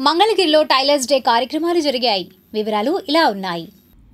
మంగళగిరిలో tailors day కార్యక్రమాలు జరిగాయి. వివరాలు ఇలా ఉన్నాయి.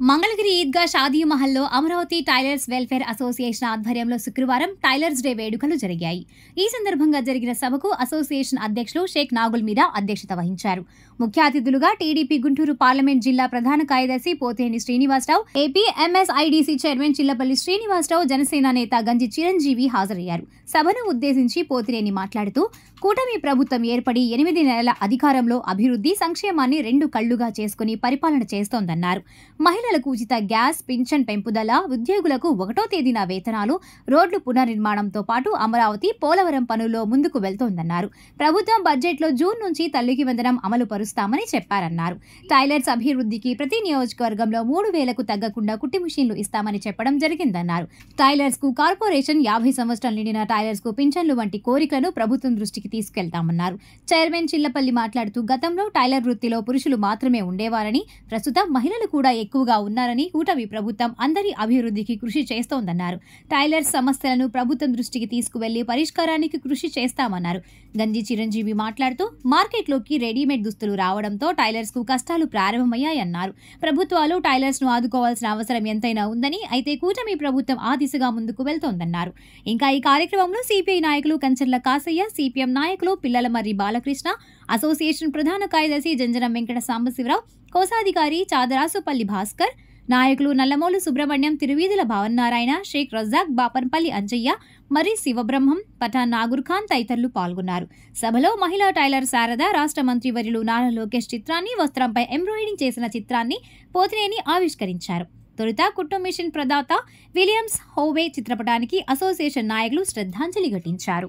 మంగళగిరి ఈద్గా షాదీ మహల్లో అమరావతి టైలర్స్ వెల్ఫేర్ అసోసియేషన్ ఆధ్వర్యంలో శుక్రవారం టైలర్స్ డే వేడుకలు జరిగాయి. ఈ సందర్భంగా జరిగిన సభకు అసోసియేషన్ అధ్యక్షులు షేక్ నాగుల్ మీరా అధ్యక్షత వహించారు. ముఖ్య అతిథులుగా టీడీపీ గుంటూరు పార్లమెంట్ జిల్లా ప్రధాన కార్యదర్శి Potheni Srinivasarao, AP MSIDC chairman Chillapalli Srinivasarao, Janasena నేత గంజి చిరంజీవి హాజరయ్యారు. సభను ఉద్దేశించి పోతినేని మాట్లాడుతూ, కూటమి ప్రభుత్వం ఏర్పడి 8 నెలల అధికారంలో అభివృద్ధి, సంక్షేమాన్ని 2 కళ్లుగా చేసుకుని పరిపాలన చేస్తోందన్నారు. మహిళలకు ఉచిత గ్యాస్, పింఛన్ పెంపుదల, ఉద్యోగులకు 1వ తేదీన వేతనాలు, రోడ్లు పునర్నిర్మాణంతో పాటు అమరావతి, పోలవరం పనుల్లో ముందుకు వెళ్తోందన్నారు. ప్రభుత్వం బడ్జెట్లో జూన్ నుంచి తల్లికి వందనం అమలు పరుస్తామని చెప్పారన్నారు. టైలర్స్ అభివృద్ధికి ప్రతి నియోజకవర్గంలో 3000కు తగ్గకుండా కుట్టి మిషన్లు ఇస్తామని చెప్పడం జరిగిందన్నారు. టైలర్స్ కు కార్పొరేషన్, 50 సంవత్సరాలు నిండిన టైలర్స్ కు పింఛన్లు వంటి కోరికలను ప్రభుత్వం దృష్టికి తీసుకెళ్తామన్నారు. చైర్మన్ చిల్లపల్లి మాట్లాడుతూ, గతంలో టైలర్ వృత్తిలో పురుషులు మాత్రమే ఉండేవారని, ప్రస్తుతం మహిళలు కూడా ఎక్కువగా ఉన్నారని, కూటమి ప్రభుత్వం అందరి అభివృద్ధికి కృషి చేస్తోందన్నారు. టైలర్స్ సమస్యలను ప్రభుత్వం దృష్టికి తీసుకువెళ్లి పరిష్కారానికి కృషి చేస్తామన్నారు. గంజి చిరంజీవి మాట్లాడుతూ, మార్కెట్లోకి రెడీమేడ్ దుస్తులు రావడంతో టైలర్స్ కు కష్టాలు ప్రారంభమయ్యాయన్నారు. ప్రభుత్వాలు టైలర్స్ ను ఆదుకోవాల్సిన అవసరం ఎంతైనా ఉందని, అయితే కూటమి ప్రభుత్వం ఆ దిశగా ముందుకు వెళ్తోందన్నారు. ఇంకా ఈ కార్యక్రమంలో సిపిఐ నాయకులు కంచర్ల కాసయ్య, సిపిఎం నాయకులు పిల్లలమర్రి బాలకృష్ణ, అసోసియేషన్ ప్రధాన కార్యదర్శి జంజనం వెంకట సాంబశివరావు, కోశాధికారి చాదరాసుపల్లి భాస్కర్, నాయకులు నల్లమోలు సుబ్రహ్మణ్యం, తిరువీధుల భావన్నారాయణ, షేక్ రజాక్, బాపన్పల్లి అంజయ్య, మరి శివబ్రహ్మం, పఠాన్ నాగూర్ఖాన్ తదితరులు పాల్గొన్నారు. సభలో మహిళా టైలర్ శారద, రాష్ట్ర మంత్రివర్యులు నారా లోకేష్ చిత్రాన్ని, వస్త్రంపై ఎంబ్రాయిడింగ్ చేసిన చిత్రాన్ని పోతినేని ఆవిష్కరించారు. తొలుత కుట్టు మిషన్ ప్రదాత విలియమ్స్ హోవే చిత్రపటానికి అసోసియేషన్ నాయకులు శ్రద్ధాంజలి ఘటించారు.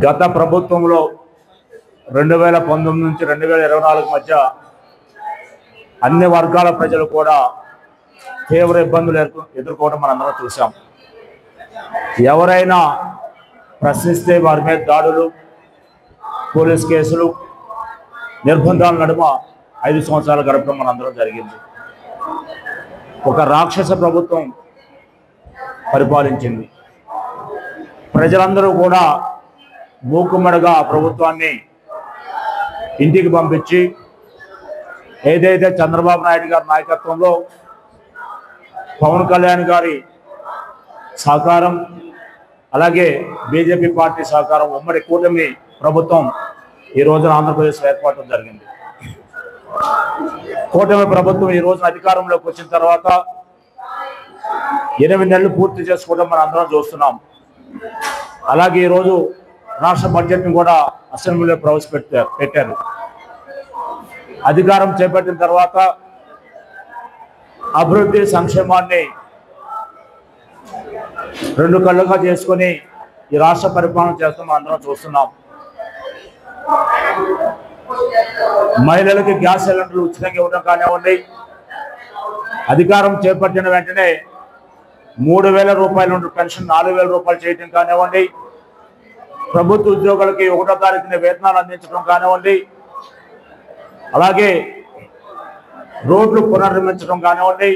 గత ప్రభుత్వంలో 2019 నుంచి 2024 మధ్య అన్ని వర్గాల ప్రజలు కూడా తీవ్ర ఇబ్బందులు ఎదుర్కోవడం మనందరం చూసాం. ఎవరైనా ప్రశ్నిస్తే వారి మీద దాడులు, పోలీస్ కేసులు, నిర్బంధాల నడుమ 5 సంవత్సరాలు గడపడం మనందరం జరిగింది. ఒక రాక్షస ప్రభుత్వం పరిపాలించింది. ప్రజలందరూ కూడా మూకుమ్మడిగా ప్రభుత్వాన్ని ఇంటికి పంపించి, ఏదైతే చంద్రబాబు నాయుడు గారి నాయకత్వంలో పవన్ కళ్యాణ్ గారి సహకారం, అలాగే బీజేపీ పార్టీ సహకారం, ఉమ్మడి కూటమి ప్రభుత్వం ఈ రోజున ఆంధ్రప్రదేశ్లో ఏర్పడటం జరిగింది. కూటమి ప్రభుత్వం ఈ రోజున అధికారంలోకి వచ్చిన తర్వాత 8 నెలలు పూర్తి చేసుకోవడం మనం అందరం చూస్తున్నాం. అలాగే ఈరోజు రాష్ట్ర బడ్జెట్ని కూడా అసెంబ్లీలో ప్రవేశపెట్టారు. అధికారం చేపట్టిన తర్వాత అభివృద్ధి, సంక్షేమాన్ని 2 కళ్ళుగా చేసుకొని ఈ రాష్ట్ర పరిపాలన చేస్తాం అందరం చూస్తున్నాం. మహిళలకి గ్యాస్ సిలిండర్లు ఉచితంగా ఇవ్వడం కానివ్వండి, అధికారం చేపట్టిన వెంటనే 3000 రూపాయల నుండి పెన్షన్ 4000 రూపాయలు చేయడం కానివ్వండి, ప్రభుత్వ ఉద్యోగులకి 1వ తారీఖున వేతనాలు అందించడం కానివ్వండి, అలాగే రోడ్లు పునర్నిర్మించడం కానివ్వండి,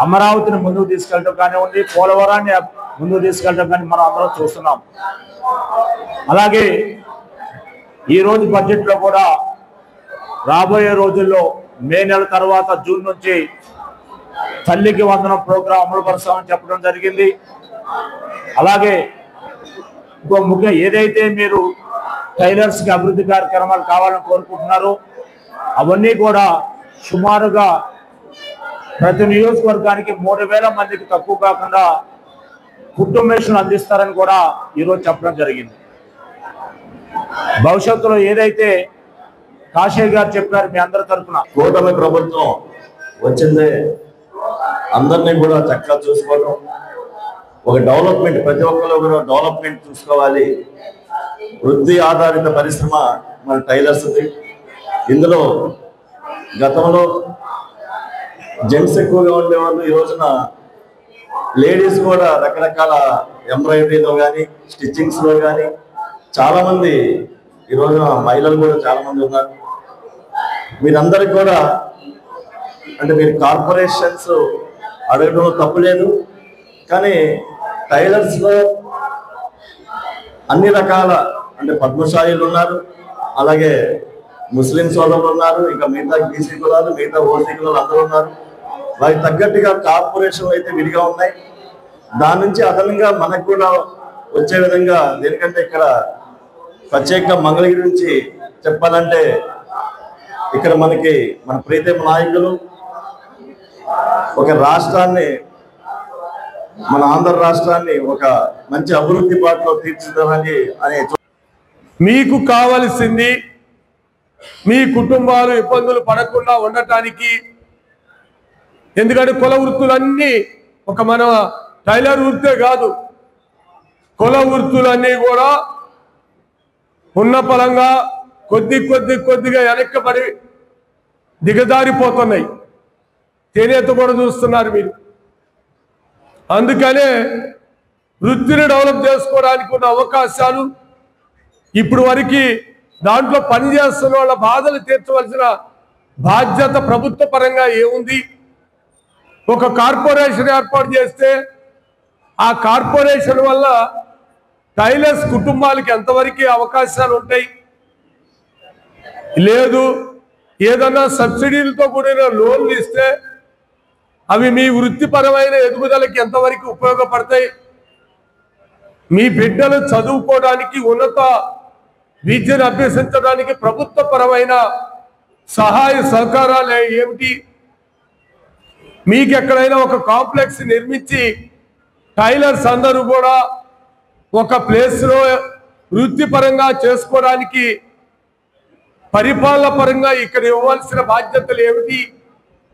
అమరావతిని ముందుకు తీసుకెళ్ళడం కానివ్వండి, పోలవరాన్ని ముందుకు తీసుకెళ్ళడం కానీ మనం అందరం చూస్తున్నాం. అలాగే ఈరోజు బడ్జెట్లో కూడా రాబోయే రోజుల్లో మే నెల తర్వాత జూన్ నుంచి తల్లికి వందనం ప్రోగ్రాం అమలు పరుస్తామని చెప్పడం జరిగింది. అలాగే ఇంకో ముఖ్య ఏదైతే మీరు టైలర్స్కి అభివృద్ధి కార్యక్రమాలు కావాలని కోరుకుంటున్నారో అవన్నీ కూడా సుమారుగా ప్రతి నియోజకవర్గానికి 3000 మందికి తక్కువ కాకుండా కుట్టు మిషన్లు అందిస్తారని కూడా ఈరోజు చెప్పడం జరిగింది. భవిష్యత్తులో ఏదైతే కాశయ్య గారు చెప్పారు మీ అందరి తరఫున, కూటమి ప్రభుత్వం వచ్చిందే అందరినీ కూడా చక్కగా చూసుకోవడం, ఒక డెవలప్మెంట్, ప్రతి ఒక్కరు కూడా డెవలప్మెంట్ చూసుకోవాలి. వృత్తి ఆధారిత పరిశ్రమ మన టైలర్స్ది. ఇందులో గతంలో జెంట్స్ ఎక్కువగా ఉండేవాళ్ళు, ఈ రోజున లేడీస్ కూడా రకరకాల ఎంబ్రాయిడరీలో కానీ స్టిచ్చింగ్స్లో కానీ చాలామంది, ఈ రోజున మహిళలు కూడా చాలామంది ఉన్నారు. మీరందరికీ కూడా అంటే మీరు కార్పొరేషన్స్ అడగడంలో తప్పులేదు, కానీ టైలర్స్లో అన్ని రకాల అంటే పద్మశాలీలు ఉన్నారు, అలాగే ముస్లిం సోదరులు ఉన్నారు, ఇంకా మిగతా బీసీ కులాలు, మిగతా ఓసీ కులాలు అందరూ ఉన్నారు. వారికి తగ్గట్టుగా కార్పొరేషన్లు అయితే విడిగా ఉన్నాయి. దాని నుంచి అదనంగా మనకు కూడా వచ్చే విధంగా, దేనికంటే ఇక్కడ ప్రత్యేకంగా మంగళగిరి నుంచి చెప్పాలంటే ఇక్కడ మనకి మన ప్రీతమ నాయకులు ఒక రాష్ట్రాన్ని, మన ఆంధ్ర రాష్ట్రాన్ని ఒక మంచి అభివృద్ధి బాటలో తీర్చిదిద్దాలని అనే. మీకు కావలసింది మీ కుటుంబాలు ఇబ్బందులు పడకుండా ఉండటానికి. ఎందుకంటే కుల వృత్తులన్నీ ఒక మన టైలర్ వృత్తే కాదు, కుల వృత్తులన్నీ కూడా ఉన్న పరంగా కొద్దిగా వెనక్కబడి దిగజారిపోతున్నాయి. చేనేత కూడా చూస్తున్నారు మీరు. అందుకనే వృత్తిని డెవలప్ చేసుకోవడానికి ఉన్న అవకాశాలు ఇప్పుడు వరకు దాంట్లో పనిచేస్తున్న వాళ్ళ బాధలు తీర్చవలసిన బాధ్యత ప్రభుత్వ పరంగా ఏముంది? ఒక కార్పొరేషన్ ఏర్పాటు చేస్తే ఆ కార్పొరేషన్ వల్ల టైలర్స్ కుటుంబాలకి ఎంతవరకు అవకాశాలు ఉంటాయి? లేదు, ఏదన్నా సబ్సిడీలతో కూడిన లోన్లు ఇస్తే అవి మీ వృత్తిపరమైన ఎదుగుదలకి ఎంతవరకు ఉపయోగపడతాయి? మీ బిడ్డలు చదువుకోవడానికి, ఉన్నత విద్యను అభ్యసించడానికి ప్రభుత్వ పరమైన సహాయ సహకారాలు ఏమిటి? మీకు ఎక్కడైనా ఒక కాంప్లెక్స్ నిర్మించి టైలర్స్ అందరూ కూడా ఒక ప్లేస్లో వృత్తిపరంగా చేసుకోవడానికి పరిపాలన పరంగా ఇక్కడ ఇవ్వాల్సిన బాధ్యతలు ఏమిటి?